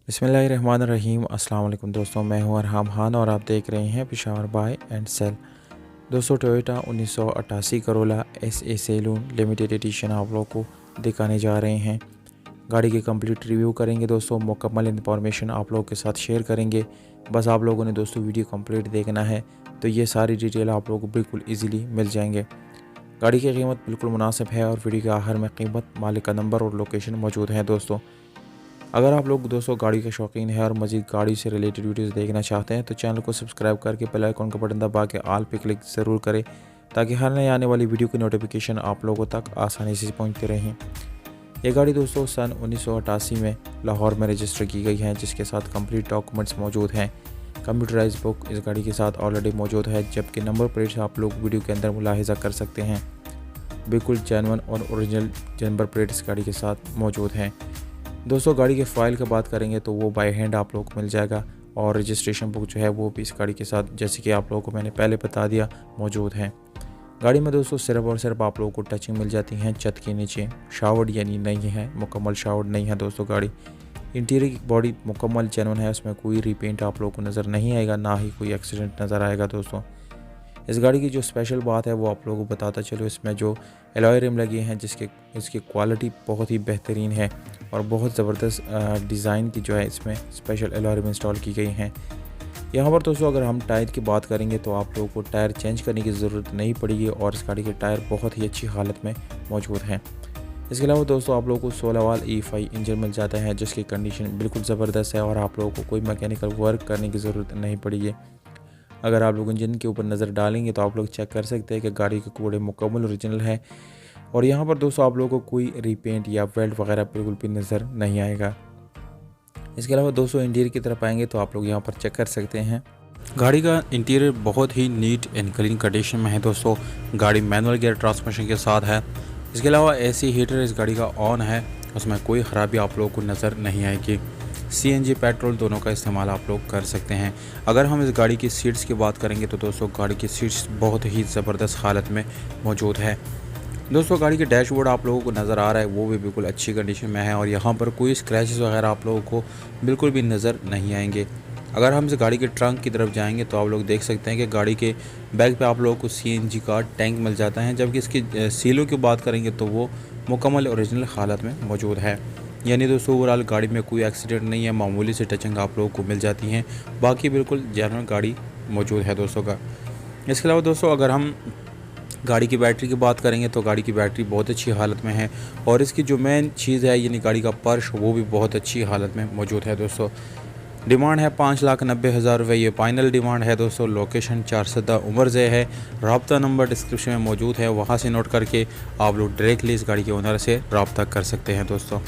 बिस्मिल्लाहिर्रहमानिर्रहीम। अस्सलाम वालेकुम दोस्तों, मैं हूं अरहम खान और आप देख रहे हैं पेशावर बाय एंड सेल। दोस्तों, Toyota 1988 Corolla SA saloon limited edition आप लोग को दिखाने जा रहे हैं। गाड़ी की कंप्लीट रिव्यू करेंगे दोस्तों, मुकम्मल इंफॉर्मेशन आप लोगों के साथ शेयर करेंगे। बस आप लोगों ने दोस्तों वीडियो कंप्लीट देखना है तो ये सारी डिटेल आप लोगों को बिल्कुल ईजीली मिल जाएंगे। गाड़ी की कीमत बिल्कुल मुनासिब है और वीडियो के आखिर में कीमत, मालिक का नंबर और लोकेशन मौजूद है दोस्तों। अगर आप लोग दोस्तों गाड़ी के शौकीन हैं और मज़ीद गाड़ी से रिलेटेड वीडियोस देखना चाहते हैं तो चैनल को सब्सक्राइब करके बेल आइकन का बटन दबा के ऑल पे क्लिक ज़रूर करें ताकि हर नए आने वाली वीडियो की नोटिफिकेशन आप लोगों तक आसानी से पहुंचती रहें। ये गाड़ी दोस्तों सन 1988 में लाहौर में रजिस्टर की गई है, जिसके साथ कंप्लीट डॉक्यूमेंट्स मौजूद हैं। कंप्यूटराइज बुक इस गाड़ी के साथ ऑलरेडी मौजूद है, जबकि नंबर प्लेट्स आप लोग वीडियो के अंदर मुलाहिजा कर सकते हैं। बिल्कुल जेन्युइन और ओरिजिनल नंबर प्लेट इस गाड़ी के साथ मौजूद हैं। दोस्तों, गाड़ी के फ़ाइल की बात करेंगे तो वो बाय हैंड आप लोगों को मिल जाएगा और रजिस्ट्रेशन बुक जो है वो भी इस गाड़ी के साथ, जैसे कि आप लोगों को मैंने पहले बता दिया, मौजूद है। गाड़ी में दोस्तों सिर्फ और सिर्फ आप लोगों को टचिंग मिल जाती हैं छत के नीचे। शावर्ड यानी नहीं है, मुकम्मल शावर्ड नहीं है दोस्तों गाड़ी। इंटीरियर की बॉडी मुकम्मल जेन्युइन है, उसमें कोई रीपेंट आप लोगों को नज़र नहीं आएगा, ना ही कोई एक्सीडेंट नज़र आएगा दोस्तों। इस गाड़ी की जो स्पेशल बात है वो आप लोगों को बताता चलो, इसमें जो एलॉय रिम लगे हैं इसकी क्वालिटी बहुत ही बेहतरीन है और बहुत ज़बरदस्त डिज़ाइन की जो है इसमें स्पेशल एलॉय रिम इंस्टॉल की गई हैं। यहाँ पर दोस्तों अगर हम टायर की बात करेंगे तो आप लोगों को टायर चेंज करने की ज़रूरत नहीं पड़ेगी और इस गाड़ी के टायर बहुत ही अच्छी हालत में मौजूद हैं। इसके अलावा दोस्तों आप लोगों को 16 वाल E5 इंजन मिल जाता है, जिसकी कंडीशन बिल्कुल ज़बरदस्त है और आप लोगों को कोई मैकेनिकल वर्क करने की ज़रूरत नहीं पड़ेगी। अगर आप लोग इंजन के ऊपर नज़र डालेंगे तो आप लोग चेक कर सकते हैं कि गाड़ी के कोड़े मुकम्मल ओरिजिनल है और यहाँ पर दोस्तों आप लोगों को कोई रीपेंट या वेल्ट वगैरह बिल्कुल भी नज़र नहीं आएगा। इसके अलावा दोस्तों इंटीरियर की तरफ आएंगे तो आप लोग यहाँ पर चेक कर सकते हैं। गाड़ी का इंटीरियर बहुत ही नीट एंड क्लीन कंडीशन में है दोस्तों। गाड़ी मैनुअल गियर ट्रांसमिशन के साथ है। इसके अलावा AC हीटर इस गाड़ी का ऑन है, उसमें कोई ख़राबी आप लोगों को नज़र नहीं आएगी। CNG पेट्रोल दोनों का इस्तेमाल आप लोग कर सकते हैं। अगर हम इस गाड़ी की सीट्स की बात करेंगे तो दोस्तों गाड़ी की सीट्स बहुत ही ज़बरदस्त हालत में मौजूद है। दोस्तों गाड़ी के डैशबोर्ड आप लोगों को नज़र आ रहा है वो भी बिल्कुल अच्छी कंडीशन में है और यहाँ पर कोई स्क्रैचेस वगैरह आप लोगों को बिल्कुल भी नज़र नहीं आएंगे। अगर हम इस गाड़ी के ट्रंक की तरफ जाएंगे तो आप लोग देख सकते हैं कि गाड़ी के बैक पे आप लोगों को CNG का टैंक मिल जाता है, जबकि इसकी सीलों की बात करेंगे तो वो मुकम्मल ओरिजिनल हालत में मौजूद है। यानी दोस्तों ओवरऑल गाड़ी में कोई एक्सीडेंट नहीं है, मामूली से टचिंग आप लोगों को मिल जाती हैं, बाकी बिल्कुल जेन्युइन गाड़ी मौजूद है दोस्तों का। इसके अलावा दोस्तों अगर हम गाड़ी की बैटरी की बात करेंगे तो गाड़ी की बैटरी बहुत अच्छी हालत में है और इसकी जो मेन चीज़ है यानी गाड़ी का पर्श वो भी बहुत अच्छी हालत में मौजूद है दोस्तों। डिमांड है 5,90,000 रुपये, ये फाइनल डिमांड है दोस्तों। लोकेशन 410 उमरज़े है। रब्ता नंबर डिस्क्रिप्शन में मौजूद है, वहाँ से नोट करके आप लोग डायरेक्टली इस गाड़ी के ओनर से रब्ता कर सकते हैं दोस्तों।